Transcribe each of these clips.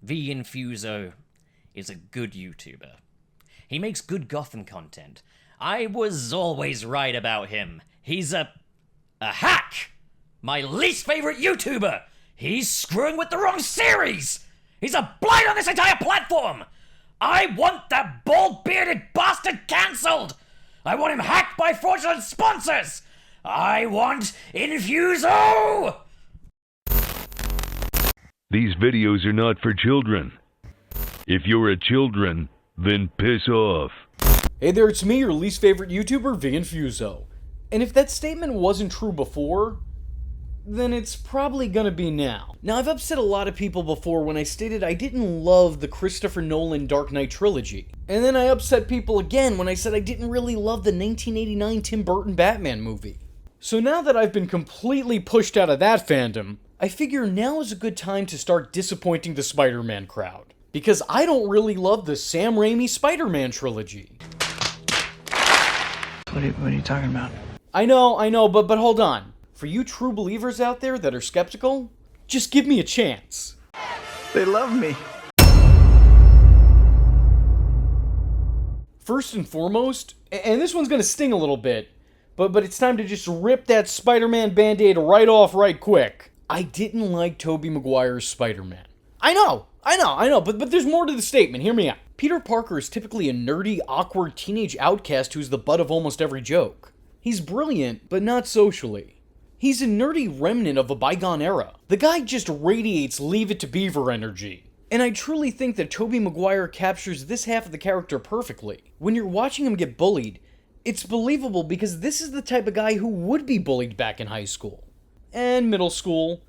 V Infuso is a good YouTuber. He makes good Gotham content. I was always right about him. He's a hack! My least favorite YouTuber! He's screwing with the wrong series! He's a blight on this entire platform! I want that bald-bearded bastard cancelled! I want him hacked by fraudulent sponsors! I want Infuso! These videos are not for children. If you're a children, then piss off. Hey there, it's me, your least favorite YouTuber, V Infuso. And if that statement wasn't true before, then it's probably gonna be now. Now, I've upset a lot of people before when I stated I didn't love the Christopher Nolan Dark Knight trilogy. And then I upset people again when I said I didn't really love the 1989 Tim Burton Batman movie. So now that I've been completely pushed out of that fandom, I figure now is a good time to start disappointing the Spider-Man crowd. Because I don't really love the Sam Raimi Spider-Man trilogy. What are you talking about? I know, but hold on. For you true believers out there that are skeptical, just give me a chance. They love me. First and foremost, and this one's gonna sting a little bit, but it's time to just rip that Spider-Man Band-Aid right off right quick. I didn't like Tobey Maguire's Spider-Man. I know, but there's more to the statement, hear me out. Peter Parker is typically a nerdy, awkward teenage outcast who's the butt of almost every joke. He's brilliant, but not socially. He's a nerdy remnant of a bygone era. The guy just radiates Leave It to Beaver energy. And I truly think that Tobey Maguire captures this half of the character perfectly. When you're watching him get bullied, it's believable because this is the type of guy who would be bullied back in high school. And middle school,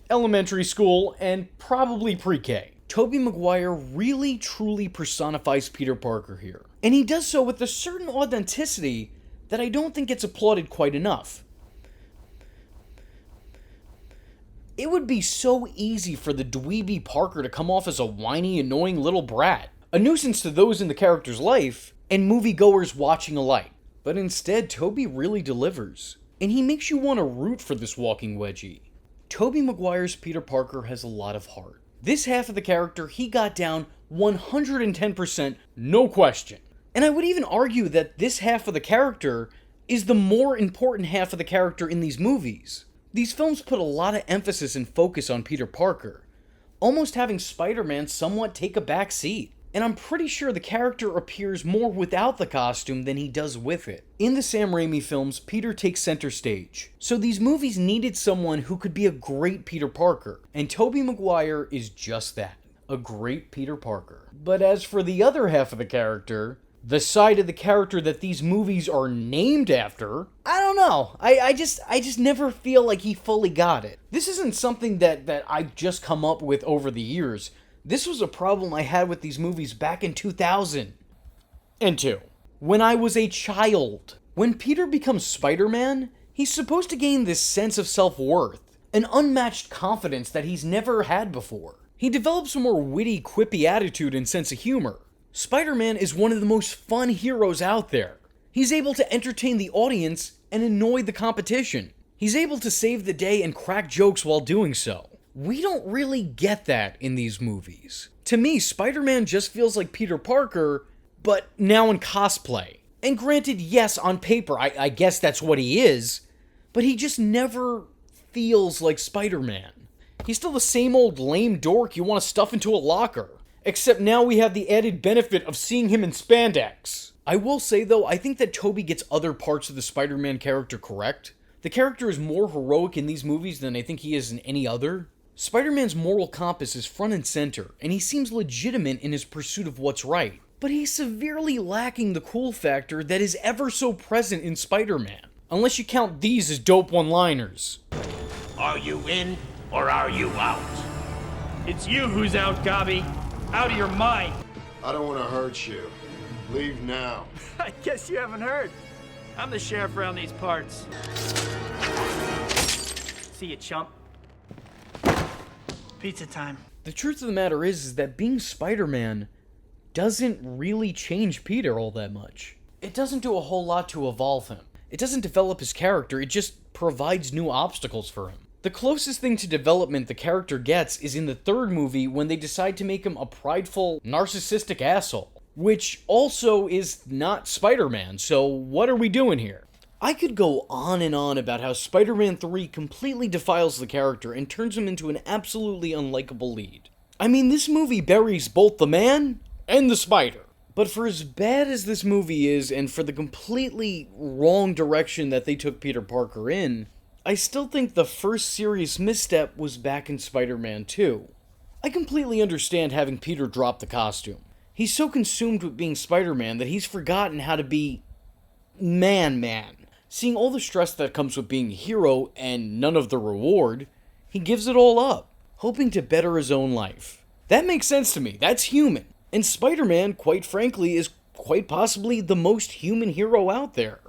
elementary school, and probably pre-K. Tobey Maguire really truly personifies Peter Parker here. And he does so with a certain authenticity that I don't think gets applauded quite enough. It would be so easy for the dweeby Parker to come off as a whiny, annoying little brat, a nuisance to those in the character's life, and moviegoers watching alike. But instead, Tobey really delivers, and he makes you want to root for this walking wedgie. Tobey Maguire's Peter Parker has a lot of heart. This half of the character, he got down 110%, no question. And I would even argue that this half of the character is the more important half of the character in these movies. These films put a lot of emphasis and focus on Peter Parker, almost having Spider-Man somewhat take a back seat. And I'm pretty sure the character appears more without the costume than he does with it. In the Sam Raimi films, Peter takes center stage. So these movies needed someone who could be a great Peter Parker. And Tobey Maguire is just that, a great Peter Parker. But as for the other half of the character, the side of the character that these movies are named after, I don't know. I just never feel like he fully got it. This isn't something that I've just come up with over the years. This was a problem I had with these movies back in 2002, when I was a child. When Peter becomes Spider-Man, he's supposed to gain this sense of self-worth, an unmatched confidence that he's never had before. He develops a more witty, quippy attitude and sense of humor. Spider-Man is one of the most fun heroes out there. He's able to entertain the audience and annoy the competition. He's able to save the day and crack jokes while doing so. We don't really get that in these movies. To me, Spider-Man just feels like Peter Parker, but now in cosplay. And granted, yes, on paper, I guess that's what he is, but he just never feels like Spider-Man. He's still the same old lame dork you want to stuff into a locker. Except now we have the added benefit of seeing him in spandex. I will say though, I think that Tobey gets other parts of the Spider-Man character correct. The character is more heroic in these movies than I think he is in any other. Spider-Man's moral compass is front and center, and he seems legitimate in his pursuit of what's right. But he's severely lacking the cool factor that is ever so present in Spider-Man. Unless you count these as dope one-liners. Are you in, or are you out? It's you who's out, Gobby. Out of your mind. I don't want to hurt you. Leave now. I guess you haven't heard. I'm the sheriff around these parts. See you, chump. Pizza time. The truth of the matter is that being Spider-Man doesn't really change Peter all that much. It doesn't do a whole lot to evolve him. It doesn't develop his character, it just provides new obstacles for him. The closest thing to development the character gets is in the third movie when they decide to make him a prideful, narcissistic asshole. Which also is not Spider-Man, so what are we doing here? I could go on and on about how Spider-Man 3 completely defiles the character and turns him into an absolutely unlikable lead. I mean, this movie buries both the man and the spider. But for as bad as this movie is, and for the completely wrong direction that they took Peter Parker in, I still think the first serious misstep was back in Spider-Man 2. I completely understand having Peter drop the costume. He's so consumed with being Spider-Man that he's forgotten how to be man. Seeing all the stress that comes with being a hero and none of the reward, he gives it all up, hoping to better his own life. That makes sense to me. That's human. And Spider-Man, quite frankly, is quite possibly the most human hero out there.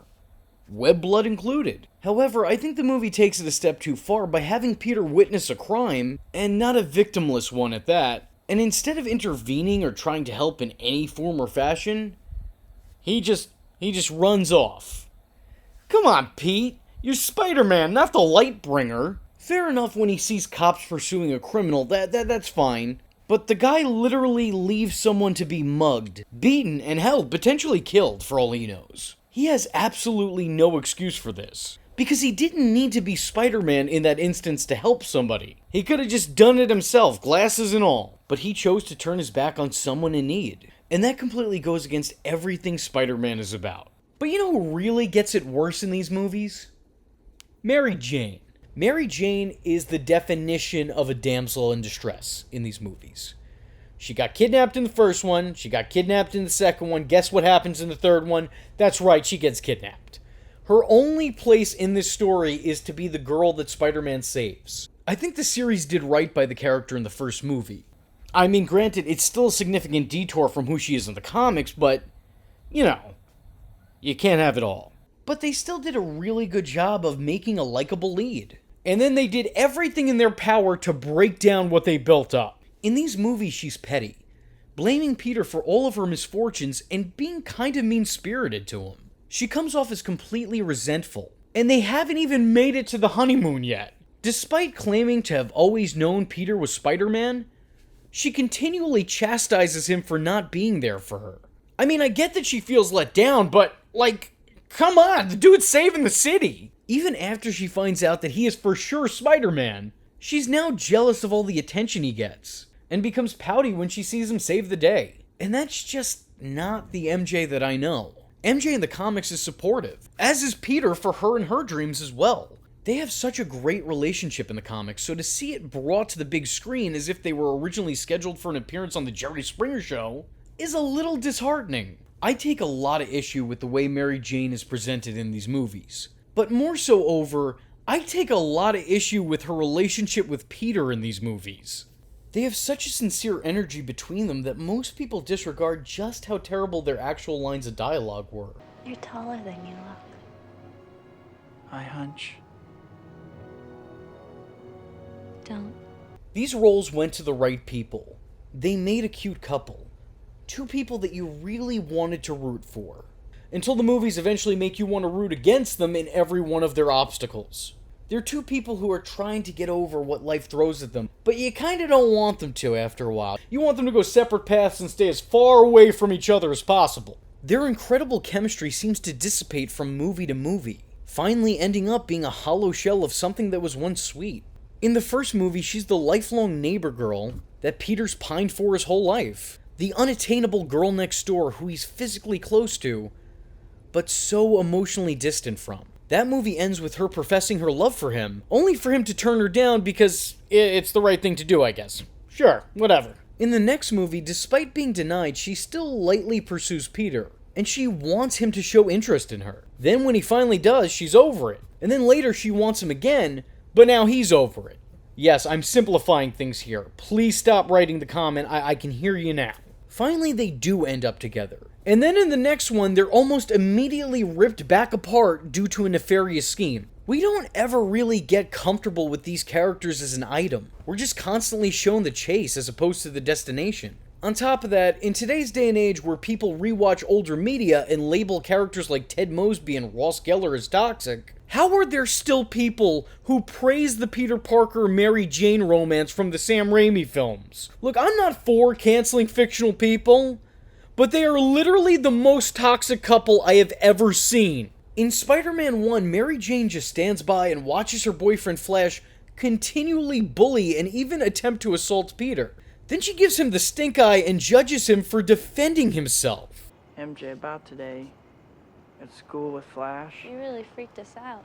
Web blood included. However, I think the movie takes it a step too far by having Peter witness a crime, and not a victimless one at that, and instead of intervening or trying to help in any form or fashion, he just runs off. Come on, Pete. You're Spider-Man, not the Lightbringer. Fair enough when he sees cops pursuing a criminal, that's fine. But the guy literally leaves someone to be mugged, beaten, and held, potentially killed, for all he knows. He has absolutely no excuse for this. Because he didn't need to be Spider-Man in that instance to help somebody. He could have just done it himself, glasses and all. But he chose to turn his back on someone in need. And that completely goes against everything Spider-Man is about. But you know who really gets it worse in these movies? Mary Jane. Mary Jane is the definition of a damsel in distress in these movies. She got kidnapped in the first one, she got kidnapped in the second one, guess what happens in the third one? That's right, she gets kidnapped. Her only place in this story is to be the girl that Spider-Man saves. I think the series did right by the character in the first movie. I mean, granted, it's still a significant detour from who she is in the comics, but, you know, you can't have it all. But they still did a really good job of making a likable lead. And then they did everything in their power to break down what they built up. In these movies, she's petty, blaming Peter for all of her misfortunes and being kind of mean-spirited to him. She comes off as completely resentful, and they haven't even made it to the honeymoon yet. Despite claiming to have always known Peter was Spider-Man, she continually chastises him for not being there for her. I mean, I get that she feels let down, but, like, come on, the dude's saving the city. Even after she finds out that he is for sure Spider-Man, she's now jealous of all the attention he gets, and becomes pouty when she sees him save the day. And that's just not the MJ that I know. MJ in the comics is supportive, as is Peter for her and her dreams as well. They have such a great relationship in the comics, so to see it brought to the big screen as if they were originally scheduled for an appearance on the Jerry Springer Show is a little disheartening. I take a lot of issue with the way Mary Jane is presented in these movies. But more so over, I take a lot of issue with her relationship with Peter in these movies. They have such a sincere energy between them that most people disregard just how terrible their actual lines of dialogue were. You're taller than you look. I hunch. Don't. These roles went to the right people. They made a cute couple. Two people that you really wanted to root for. Until the movies eventually make you want to root against them in every one of their obstacles. They're two people who are trying to get over what life throws at them, but you kinda don't want them to after a while. You want them to go separate paths and stay as far away from each other as possible. Their incredible chemistry seems to dissipate from movie to movie, finally ending up being a hollow shell of something that was once sweet. In the first movie, she's the lifelong neighbor girl that Peter's pined for his whole life. The unattainable girl next door who he's physically close to, but so emotionally distant from. That movie ends with her professing her love for him, only for him to turn her down because it's the right thing to do, I guess. Sure, whatever. In the next movie, despite being denied, she still lightly pursues Peter, and she wants him to show interest in her. Then when he finally does, she's over it. And then later she wants him again, but now he's over it. Yes, I'm simplifying things here. Please stop writing the comment, I can hear you now. Finally, they do end up together. And then in the next one, they're almost immediately ripped back apart due to a nefarious scheme. We don't ever really get comfortable with these characters as an item. We're just constantly shown the chase as opposed to the destination. On top of that, in today's day and age where people rewatch older media and label characters like Ted Mosby and Ross Geller as toxic, How are there still people who praise the Peter Parker Mary Jane romance from the Sam Raimi films? Look, I'm not for canceling fictional people, but they are literally the most toxic couple I have ever seen. In Spider-Man 1, Mary Jane just stands by and watches her boyfriend Flash continually bully and even attempt to assault Peter. Then she gives him the stink eye and judges him for defending himself. MJ, about today. At school with Flash. You really freaked us out.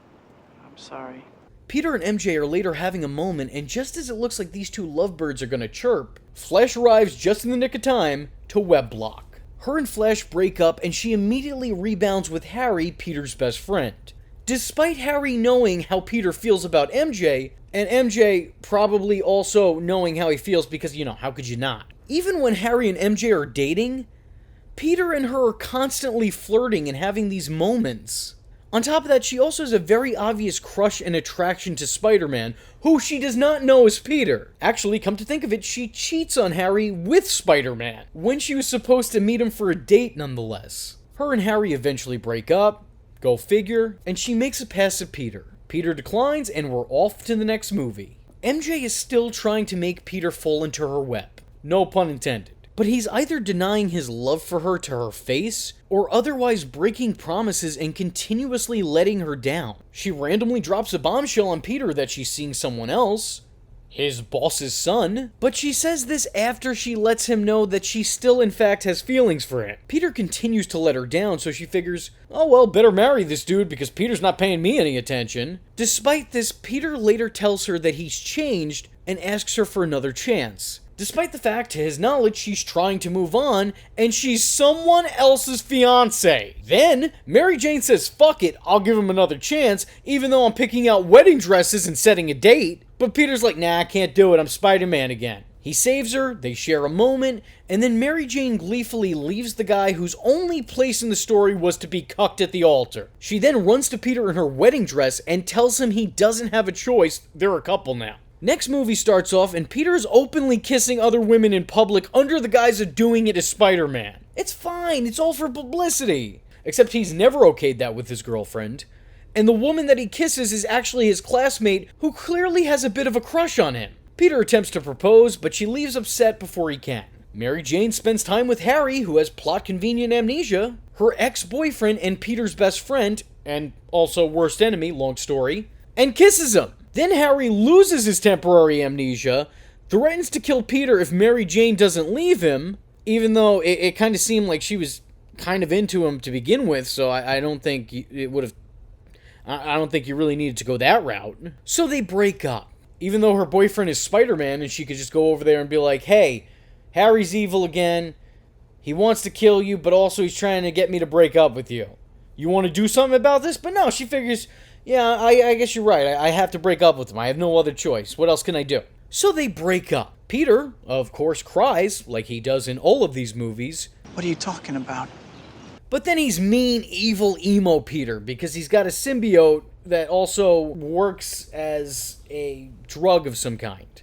I'm sorry. Peter and MJ are later having a moment, and just as it looks like these two lovebirds are gonna chirp, Flash arrives just in the nick of time to web block. Her and Flash break up, and she immediately rebounds with Harry, Peter's best friend. Despite Harry knowing how Peter feels about MJ, and MJ probably also knowing how he feels because, how could you not? Even when Harry and MJ are dating, Peter and her are constantly flirting and having these moments. On top of that, she also has a very obvious crush and attraction to Spider-Man, who she does not know is Peter. Actually, come to think of it, she cheats on Harry with Spider-Man, when she was supposed to meet him for a date nonetheless. Her and Harry eventually break up, go figure, and she makes a pass at Peter. Peter declines, and we're off to the next movie. MJ is still trying to make Peter fall into her web. No pun intended. But he's either denying his love for her to her face, or otherwise breaking promises and continuously letting her down. She randomly drops a bombshell on Peter that she's seeing someone else, his boss's son, but she says this after she lets him know that she still in fact has feelings for him. Peter continues to let her down, so she figures, oh well, better marry this dude because Peter's not paying me any attention. Despite this, Peter later tells her that he's changed and asks her for another chance. Despite the fact, to his knowledge, she's trying to move on, and she's someone else's fiancé. Then, Mary Jane says, fuck it, I'll give him another chance, even though I'm picking out wedding dresses and setting a date. But Peter's like, nah, I can't do it, I'm Spider-Man again. He saves her, they share a moment, and then Mary Jane gleefully leaves the guy whose only place in the story was to be cucked at the altar. She then runs to Peter in her wedding dress and tells him he doesn't have a choice, they're a couple now. Next movie starts off, and Peter is openly kissing other women in public under the guise of doing it as Spider-Man. It's fine, it's all for publicity. Except he's never okayed that with his girlfriend. And the woman that he kisses is actually his classmate, who clearly has a bit of a crush on him. Peter attempts to propose, but she leaves upset before he can. Mary Jane spends time with Harry, who has plot-convenient amnesia, her ex-boyfriend and Peter's best friend, and also worst enemy, long story, and kisses him. Then Harry loses his temporary amnesia, threatens to kill Peter if Mary Jane doesn't leave him, even though it kind of seemed like she was kind of into him to begin with, so I don't think it would have... I don't think you really needed to go that route. So they break up, even though her boyfriend is Spider-Man and she could just go over there and be like, hey, Harry's evil again, he wants to kill you, but also he's trying to get me to break up with you. You want to do something about this? But no, she figures... yeah, I guess you're right. I have to break up with him. I have no other choice. What else can I do? So they break up. Peter, of course, cries, like he does in all of these movies. What are you talking about? But then he's mean, evil, emo Peter, because he's got a symbiote that also works as a drug of some kind.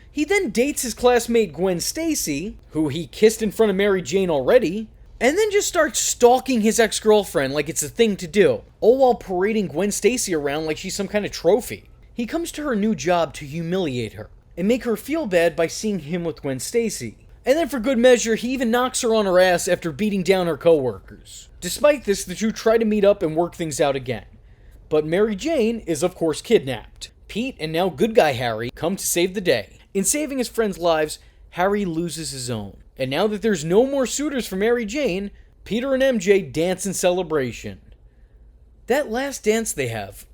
He then dates his classmate Gwen Stacy, who he kissed in front of Mary Jane already, and then just starts stalking his ex-girlfriend like it's a thing to do, all while parading Gwen Stacy around like she's some kind of trophy. He comes to her new job to humiliate her, and make her feel bad by seeing him with Gwen Stacy. And then for good measure, he even knocks her on her ass after beating down her coworkers. Despite this, the two try to meet up and work things out again. But Mary Jane is of course kidnapped. Pete and now good guy Harry come to save the day. In saving his friends' lives, Harry loses his own. And now that there's no more suitors for Mary Jane, Peter and MJ dance in celebration. That last dance they have,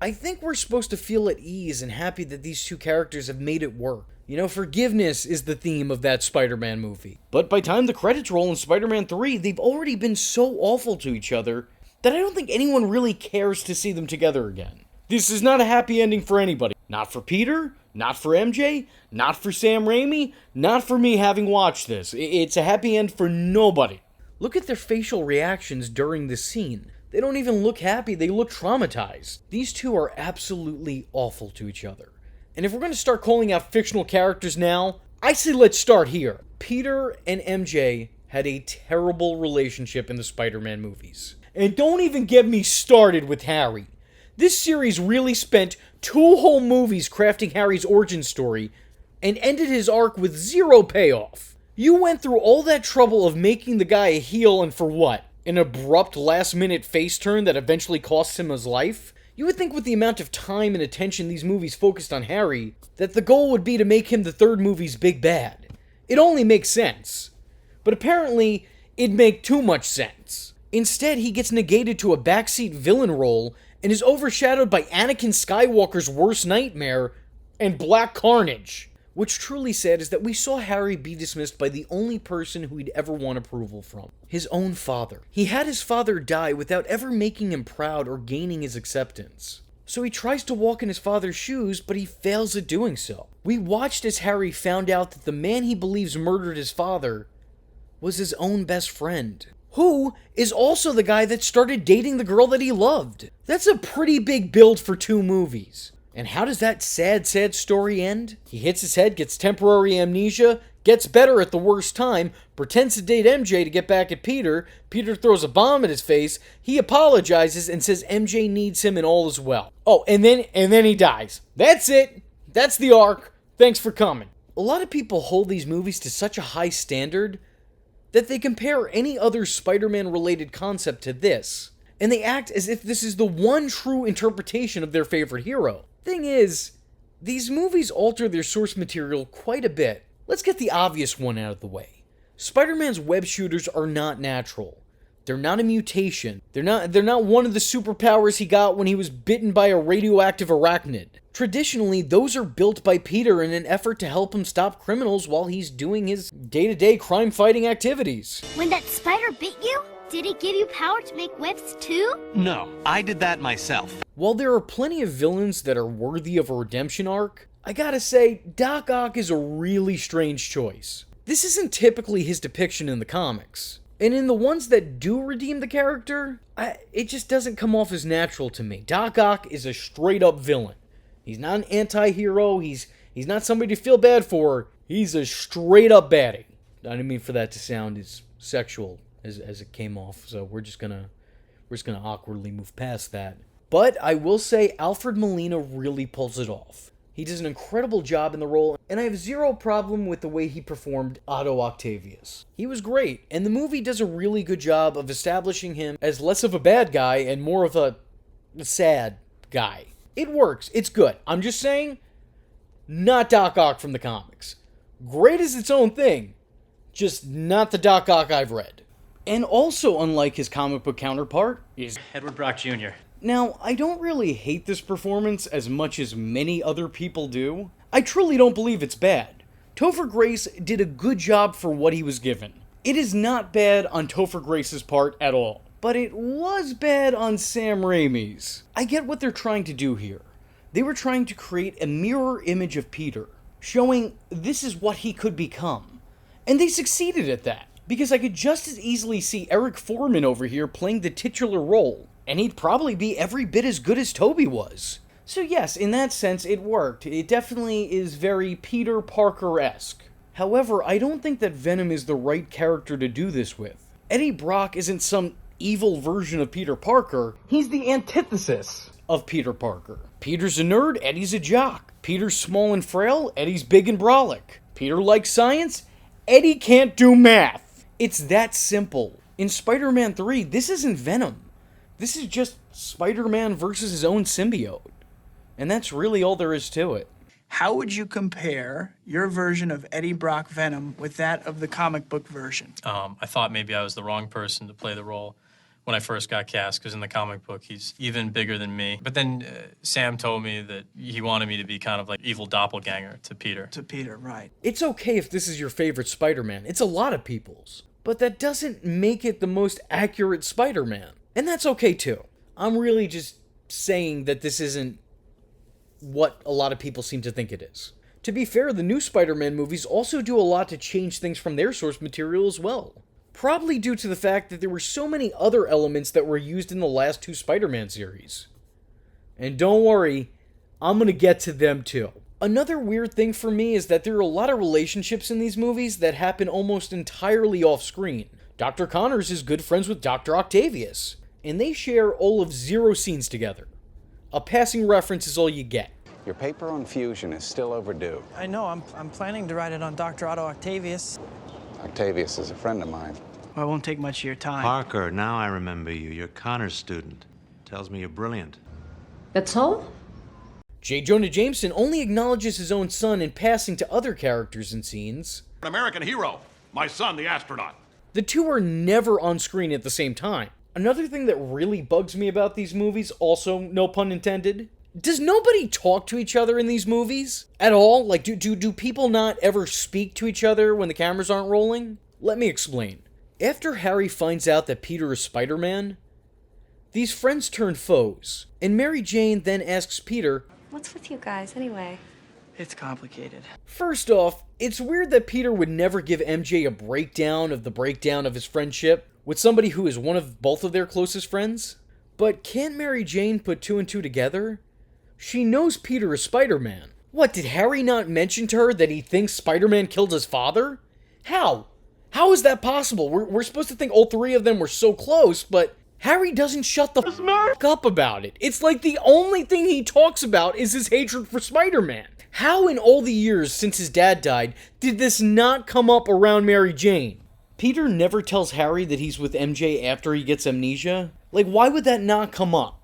I think we're supposed to feel at ease and happy that these two characters have made it work. You know, forgiveness is the theme of that Spider-Man movie. But by the time the credits roll in Spider-Man 3, they've already been so awful to each other that I don't think anyone really cares to see them together again. This is not a happy ending for anybody. Not for Peter, not for MJ, not for Sam Raimi, not for me having watched this. It's a happy end for nobody. Look at their facial reactions during this scene. They don't even look happy, they look traumatized. These two are absolutely awful to each other. And if we're going to start calling out fictional characters now, I say let's start here. Peter and MJ had a terrible relationship in the Spider-Man movies. And don't even get me started with Harry. This series really spent 2 whole movies crafting Harry's origin story and ended his arc with 0 payoff. You went through all that trouble of making the guy a heel, and for what? An abrupt last-minute face turn that eventually costs him his life? You would think with the amount of time and attention these movies focused on Harry, that the goal would be to make him the third movie's big bad. It only makes sense. But apparently, it'd make too much sense. Instead, he gets negated to a backseat villain role and is overshadowed by Anakin Skywalker's worst nightmare and Black Carnage. What's truly sad is that we saw Harry be dismissed by the only person who he'd ever won approval from. His own father. He had his father die without ever making him proud or gaining his acceptance. So he tries to walk in his father's shoes, but he fails at doing so. We watched as Harry found out that the man he believes murdered his father was his own best friend, who is also the guy that started dating the girl that he loved. That's a pretty big build for 2 movies. And how does that sad story end? He hits his head, gets temporary amnesia, gets better at the worst time, pretends to date MJ to get back at Peter. Peter throws a bomb at his face. He apologizes and says MJ needs him and all is well. Oh, and then he dies. That's it. That's the arc. Thanks for coming. A lot of people hold these movies to such a high standard that they compare any other Spider-Man related concept to this, and they act as if this is the one true interpretation of their favorite hero. Thing is, these movies alter their source material quite a bit. Let's get the obvious one out of the way. Spider-Man's web shooters are not natural. They're not a mutation. They're not one of the superpowers he got when he was bitten by a radioactive arachnid. Traditionally, those are built by Peter in an effort to help him stop criminals while he's doing his day-to-day crime-fighting activities. When that spider bit you, did it give you power to make webs too? No, I did that myself. While there are plenty of villains that are worthy of a redemption arc, I gotta say, Doc Ock is a really strange choice. This isn't typically his depiction in the comics. And in the ones that do redeem the character, it just doesn't come off as natural to me. Doc Ock is a straight-up villain. He's not an anti-hero, he's not somebody to feel bad for, he's a straight-up baddie. I didn't mean for that to sound as sexual as it came off, so we're just gonna awkwardly move past that. But I will say Alfred Molina really pulls it off. He does an incredible job in the role, and I have 0 problem with the way he performed Otto Octavius. He was great, and the movie does a really good job of establishing him as less of a bad guy and more of a sad guy. It works, it's good. I'm just saying, not Doc Ock from the comics. Great as its own thing, just not the Doc Ock I've read. And also unlike his comic book counterpart is Edward Brock Jr. Now, I don't really hate this performance as much as many other people do. I truly don't believe it's bad. Topher Grace did a good job for what he was given. It is not bad on Topher Grace's part at all, but it was bad on Sam Raimi's. I get what they're trying to do here. They were trying to create a mirror image of Peter, showing this is what he could become. And they succeeded at that, because I could just as easily see Eric Foreman over here playing the titular role, and he'd probably be every bit as good as Tobey was. So yes, in that sense, it worked. It definitely is very Peter Parker-esque. However, I don't think that Venom is the right character to do this with. Eddie Brock isn't some evil version of Peter Parker. He's the antithesis of Peter Parker. Peter's a nerd, Eddie's a jock. Peter's small and frail, Eddie's big and brolic. Peter likes science, Eddie can't do math. It's that simple. In Spider-Man 3, this isn't Venom. This is just Spider-Man versus his own symbiote. And that's really all there is to it. How would you compare your version of Eddie Brock Venom with that of the comic book version? I thought maybe I was the wrong person to play the role when I first got cast, because in the comic book, he's even bigger than me. But then Sam told me that he wanted me to be kind of like evil doppelganger to Peter. To Peter, right. It's okay if this is your favorite Spider-Man. It's a lot of people's. But that doesn't make it the most accurate Spider-Man. And that's okay too. I'm really just saying that this isn't what a lot of people seem to think it is. To be fair, the new Spider-Man movies also do a lot to change things from their source material as well. Probably due to the fact that there were so many other elements that were used in the last 2 Spider-Man series. And don't worry, I'm gonna get to them too. Another weird thing for me is that there are a lot of relationships in these movies that happen almost entirely off-screen. Dr. Connors is good friends with Dr. Octavius, and they share all of 0 scenes together. A passing reference is all you get. Your paper on fusion is still overdue. I know, I'm planning to write it on Dr. Otto Octavius. Octavius is a friend of mine. Well, it won't take much of your time. Parker, now I remember you. You're Connor's student. Tells me you're brilliant. That's all? J. Jonah Jameson only acknowledges his own son in passing to other characters and scenes. An American hero. My son, the astronaut. The two are never on screen at the same time. Another thing that really bugs me about these movies, also no pun intended, does nobody talk to each other in these movies? At all? Like, do people not ever speak to each other when the cameras aren't rolling? Let me explain. After Harry finds out that Peter is Spider-Man, these friends turn foes, and Mary Jane then asks Peter, What's with you guys, anyway? It's complicated. First off, it's weird that Peter would never give MJ a breakdown of his friendship with somebody who is one of both of their closest friends. But can't Mary Jane put two and two together? She knows Peter is Spider-Man. What, did Harry not mention to her that he thinks Spider-Man killed his father? How? How is that possible? We're supposed to think all three of them were so close, but Harry doesn't shut the f*** up about it. It's like the only thing he talks about is his hatred for Spider-Man. How in all the years since his dad died did this not come up around Mary Jane? Peter never tells Harry that he's with MJ after he gets amnesia? Like, why would that not come up?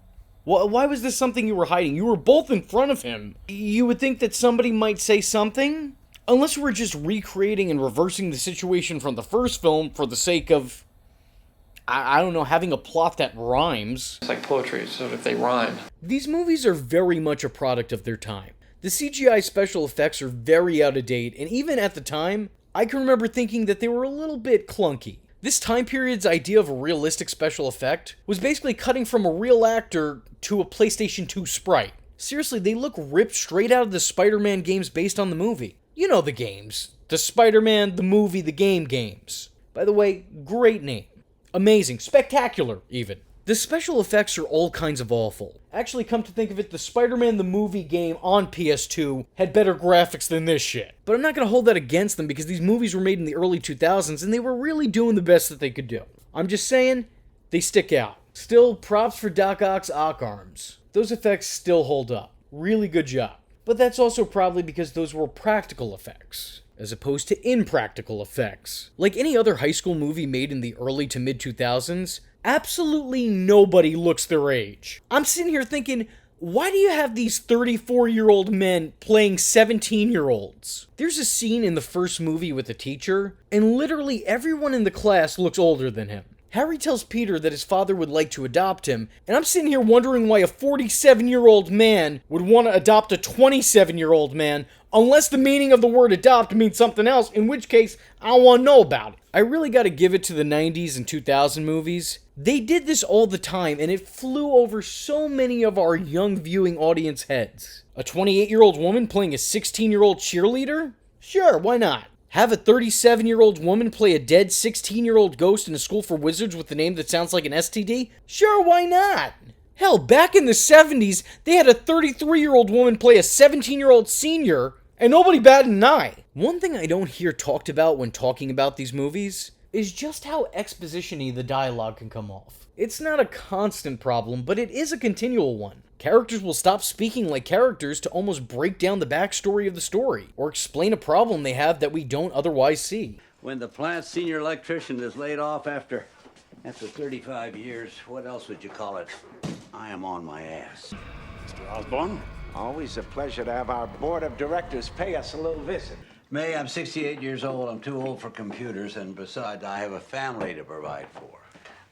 Why was this something you were hiding? You were both in front of him. You would think that somebody might say something? Unless we're just recreating and reversing the situation from the first film for the sake of, I don't know, having a plot that rhymes. It's like poetry, so if they rhyme. These movies are very much a product of their time. The CGI special effects are very out of date, and even at the time, I can remember thinking that they were a little bit clunky. This time period's idea of a realistic special effect was basically cutting from a real actor to a PlayStation 2 sprite. Seriously, they look ripped straight out of the Spider-Man games based on the movie. You know the games. The Spider-Man, the movie, the game games. By the way, great name. Amazing. Spectacular, even. The special effects are all kinds of awful. Actually, come to think of it, the Spider-Man the movie game on PS2 had better graphics than this shit. But I'm not going to hold that against them because these movies were made in the early 2000s and they were really doing the best that they could do. I'm just saying, they stick out. Still, props for Doc Ock's Ock arms. Those effects still hold up. Really good job. But that's also probably because those were practical effects, as opposed to impractical effects. Like any other high school movie made in the early to mid-2000s, absolutely nobody looks their age. I'm sitting here thinking, why do you have these 34-year-old men playing 17-year-olds? There's a scene in the first movie with the teacher, and literally everyone in the class looks older than him. Harry tells Peter that his father would like to adopt him, and I'm sitting here wondering why a 47-year-old man would want to adopt a 27-year-old man, unless the meaning of the word adopt means something else, in which case, I don't want to know about it. I really gotta give it to the 90s and 2000 movies. They did this all the time, and it flew over so many of our young viewing audience heads. A 28-year-old woman playing a 16-year-old cheerleader? Sure, why not? Have a 37-year-old woman play a dead 16-year-old ghost in a school for wizards with a name that sounds like an STD? Sure, why not? Hell, back in the 70s, they had a 33-year-old woman play a 17-year-old senior, and nobody batted an eye. One thing I don't hear talked about when talking about these movies is just how exposition-y the dialogue can come off. It's not a constant problem, but it is a continual one. Characters will stop speaking like characters to almost break down the backstory of the story, or explain a problem they have that we don't otherwise see. When the plant's senior electrician is laid off after 35 years, what else would you call it? I am on my ass. Mr. Osborn, always a pleasure to have our board of directors pay us a little visit. May, I'm 68 years old. I'm too old for computers, and besides, I have a family to provide for.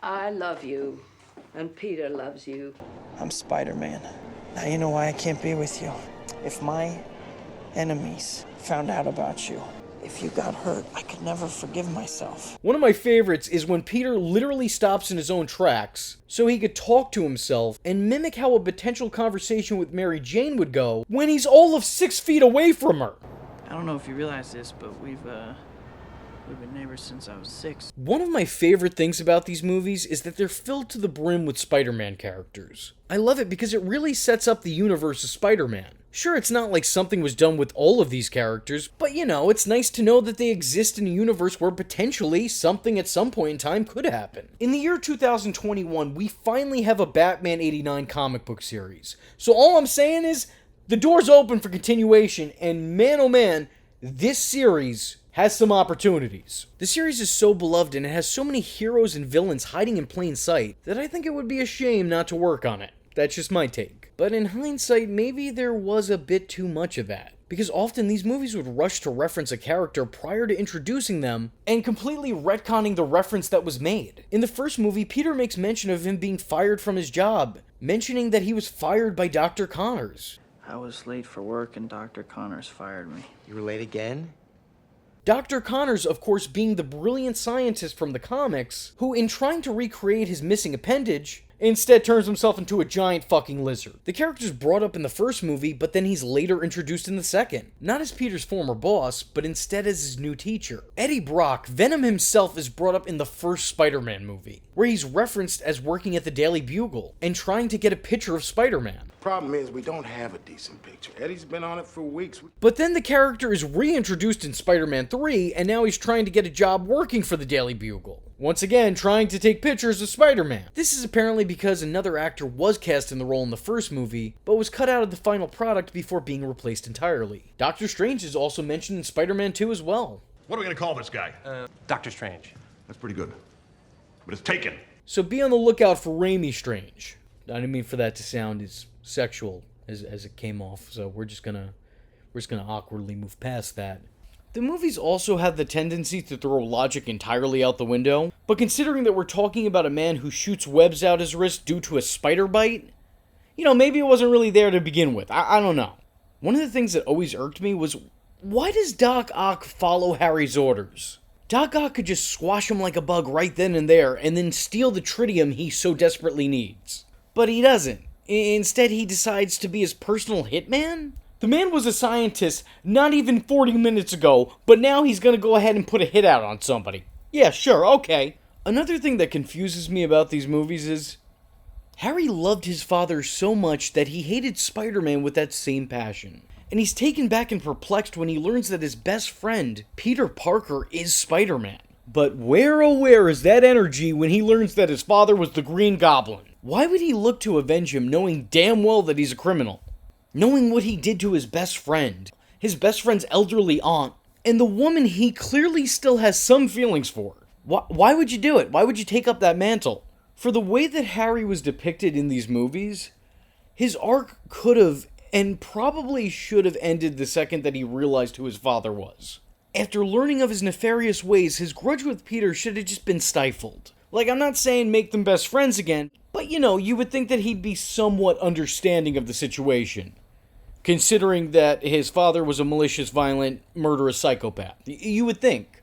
I love you, and Peter loves you. I'm Spider-Man. Now you know why I can't be with you. If my enemies found out about you, if you got hurt, I could never forgive myself. One of my favorites is when Peter literally stops in his own tracks so he could talk to himself and mimic how a potential conversation with Mary Jane would go when he's all of 6 feet away from her. I don't know if you realize this, but we've been neighbors since I was 6. One of my favorite things about these movies is that they're filled to the brim with Spider-Man characters. I love it because it really sets up the universe of Spider-Man. Sure, it's not like something was done with all of these characters, but you know, it's nice to know that they exist in a universe where potentially something at some point in time could happen. In the year 2021, we finally have a Batman 89 comic book series. So all I'm saying is, the door's open for continuation, and man oh man, this series has some opportunities. The series is so beloved and it has so many heroes and villains hiding in plain sight that I think it would be a shame not to work on it. That's just my take. But in hindsight, maybe there was a bit too much of that. Because often these movies would rush to reference a character prior to introducing them and completely retconning the reference that was made. In the first movie, Peter makes mention of him being fired from his job, mentioning that he was fired by Dr. Connors. I was late for work and Dr. Connors fired me. You were late again? Dr. Connors, of course, being the brilliant scientist from the comics, who, in trying to recreate his missing appendage, instead turns himself into a giant fucking lizard. The character's brought up in the first movie, but then he's later introduced in the second. Not as Peter's former boss, but instead as his new teacher. Eddie Brock, Venom himself, is brought up in the first Spider-Man movie, where he's referenced as working at the Daily Bugle and trying to get a picture of Spider-Man. Problem is, we don't have a decent picture. Eddie's been on it for weeks. But then the character is reintroduced in Spider-Man 3, and now he's trying to get a job working for the Daily Bugle. Once again, trying to take pictures of Spider-Man. This is apparently because another actor was cast in the role in the first movie, but was cut out of the final product before being replaced entirely. Doctor Strange is also mentioned in Spider-Man 2 as well. What are we gonna call this guy? Doctor Strange. That's pretty good. But it's taken. So be on the lookout for Raimi Strange. I didn't mean for that to sound as sexual as it came off, so we're just gonna awkwardly move past that. The movies also have the tendency to throw logic entirely out the window, but considering that we're talking about a man who shoots webs out his wrist due to a spider bite, you know, maybe it wasn't really there to begin with. I don't know. One of the things that always irked me was, why does Doc Ock follow Harry's orders? Doc Ock could just squash him like a bug right then and there, and then steal the tritium he so desperately needs. But he doesn't. Instead, he decides to be his personal hitman? The man was a scientist not even 40 minutes ago, but now he's gonna go ahead and put a hit out on somebody. Yeah, sure, okay. Another thing that confuses me about these movies is, Harry loved his father so much that he hated Spider-Man with that same passion. And he's taken back and perplexed when he learns that his best friend, Peter Parker, is Spider-Man. But where oh where is that energy when he learns that his father was the Green Goblin? Why would he look to avenge him knowing damn well that he's a criminal? Knowing what he did to his best friend's elderly aunt, and the woman he clearly still has some feelings for. Why would you do it? Why would you take up that mantle? For the way that Harry was depicted in these movies, his arc could have and probably should have ended the second that he realized who his father was. After learning of his nefarious ways, his grudge with Peter should have just been stifled. Like, I'm not saying make them best friends again, but you know, you would think that he'd be somewhat understanding of the situation, considering that his father was a malicious, violent, murderous psychopath. You would think.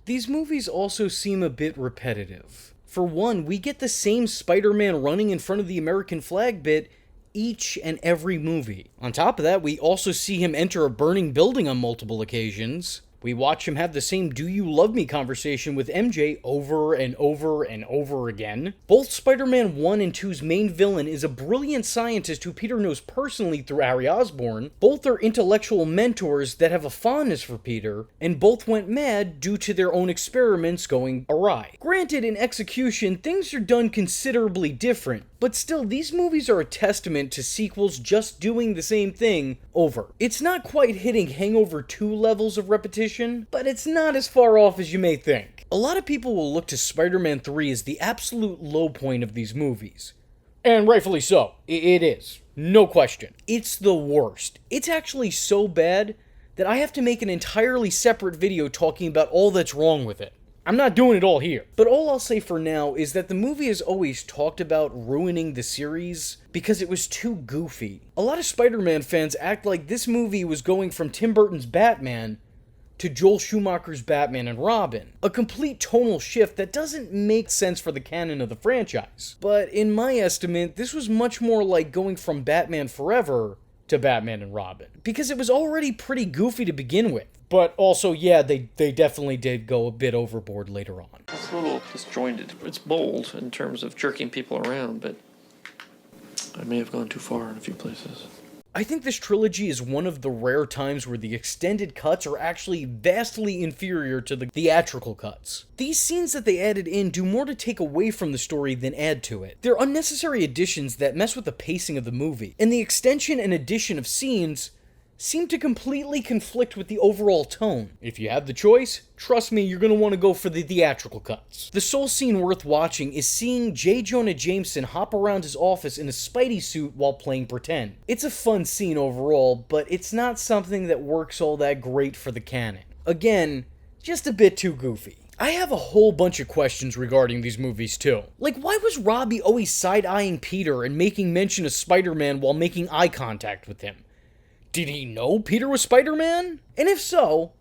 These movies also seem a bit repetitive. For one, we get the same Spider-Man running in front of the American flag bit each and every movie. On top of that, we also see him enter a burning building on multiple occasions. We watch him have the same "do you love me" conversation with MJ over and over and over again. Both Spider-Man 1 and 2's main villain is a brilliant scientist who Peter knows personally through Harry Osborn. Both are intellectual mentors that have a fondness for Peter, and both went mad due to their own experiments going awry. Granted, in execution, things are done considerably different, but still, these movies are a testament to sequels just doing the same thing over. It's not quite hitting Hangover 2 levels of repetition, but it's not as far off as you may think. A lot of people will look to Spider-Man 3 as the absolute low point of these movies. And rightfully so. It is. No question. It's the worst. It's actually so bad that I have to make an entirely separate video talking about all that's wrong with it. I'm not doing it all here. But all I'll say for now is that the movie has always talked about ruining the series because it was too goofy. A lot of Spider-Man fans act like this movie was going from Tim Burton's Batman to Joel Schumacher's Batman and Robin. A complete tonal shift that doesn't make sense for the canon of the franchise. But in my estimate, this was much more like going from Batman Forever to Batman and Robin, because it was already pretty goofy to begin with. But also, yeah, they definitely did go a bit overboard later on. It's a little disjointed. It's bold in terms of jerking people around, but I may have gone too far in a few places. I think this trilogy is one of the rare times where the extended cuts are actually vastly inferior to the theatrical cuts. These scenes that they added in do more to take away from the story than add to it. They're unnecessary additions that mess with the pacing of the movie, and the extension and addition of scenes seem to completely conflict with the overall tone. If you have the choice, trust me, you're going to want to go for the theatrical cuts. The sole scene worth watching is seeing J. Jonah Jameson hop around his office in a Spidey suit while playing pretend. It's a fun scene overall, but it's not something that works all that great for the canon. Again, just a bit too goofy. I have a whole bunch of questions regarding these movies too. Like, why was Robbie always side-eyeing Peter and making mention of Spider-Man while making eye contact with him? Did he know Peter was Spider-Man? And if so,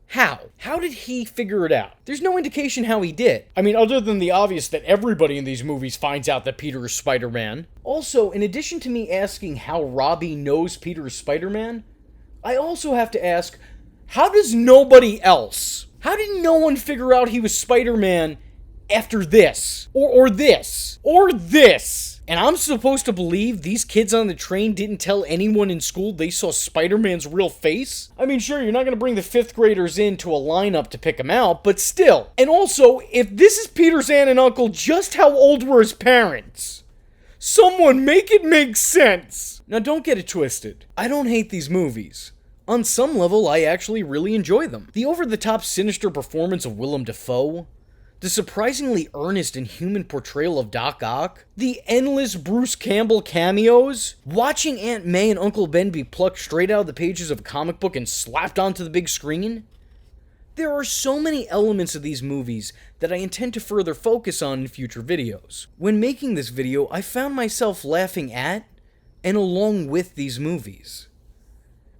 how? How did he figure it out? There's no indication how he did. I mean, other than the obvious that everybody in these movies finds out that Peter is Spider-Man. Also, in addition to me asking how Robbie knows Peter is Spider-Man, I also have to ask, how does nobody else? How did no one figure out he was Spider-Man after this? Or this? Or this? And I'm supposed to believe these kids on the train didn't tell anyone in school they saw Spider-Man's real face? I mean, sure, you're not going to bring the 5th graders into a lineup to pick him out, but still. And also, if this is Peter's aunt and uncle, just how old were his parents? Someone make it make sense! Now, don't get it twisted. I don't hate these movies. On some level, I actually really enjoy them. The over-the-top sinister performance of Willem Dafoe, the surprisingly earnest and human portrayal of Doc Ock, the endless Bruce Campbell cameos, watching Aunt May and Uncle Ben be plucked straight out of the pages of a comic book and slapped onto the big screen. There are so many elements of these movies that I intend to further focus on in future videos. When making this video, I found myself laughing at and along with these movies.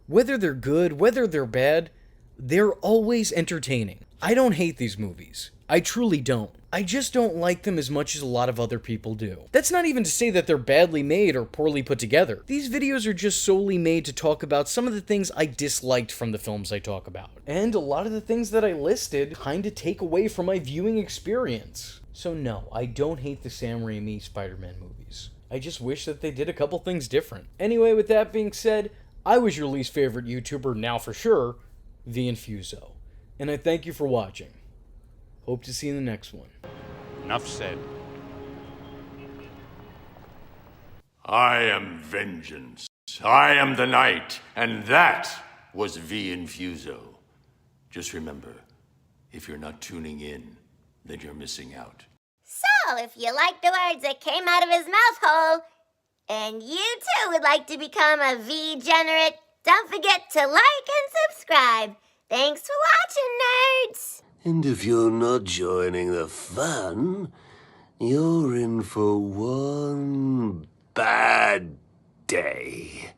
Whether they're good, whether they're bad, they're always entertaining. I don't hate these movies. I truly don't. I just don't like them as much as a lot of other people do. That's not even to say that they're badly made or poorly put together. These videos are just solely made to talk about some of the things I disliked from the films I talk about. And a lot of the things that I listed kinda take away from my viewing experience. So no, I don't hate the Sam Raimi Spider-Man movies. I just wish that they did a couple things different. Anyway, with that being said, I was your least favorite YouTuber, now for sure, The Infuso. And I thank you for watching. Hope to see you in the next one. Enough said. I am vengeance. I am the night. And that was V Infuso. Just remember, if you're not tuning in, then you're missing out. So, if you like the words that came out of his mouth hole, and you too would like to become a V-generate, don't forget to like and subscribe. Thanks for watching, nerds! And if you're not joining the fun, you're in for one bad day.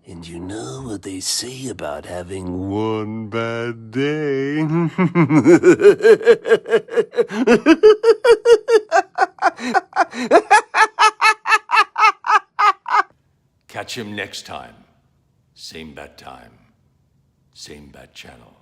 And you know what they say about having one bad day? Catch him next time. Same bat time. Same bat channel.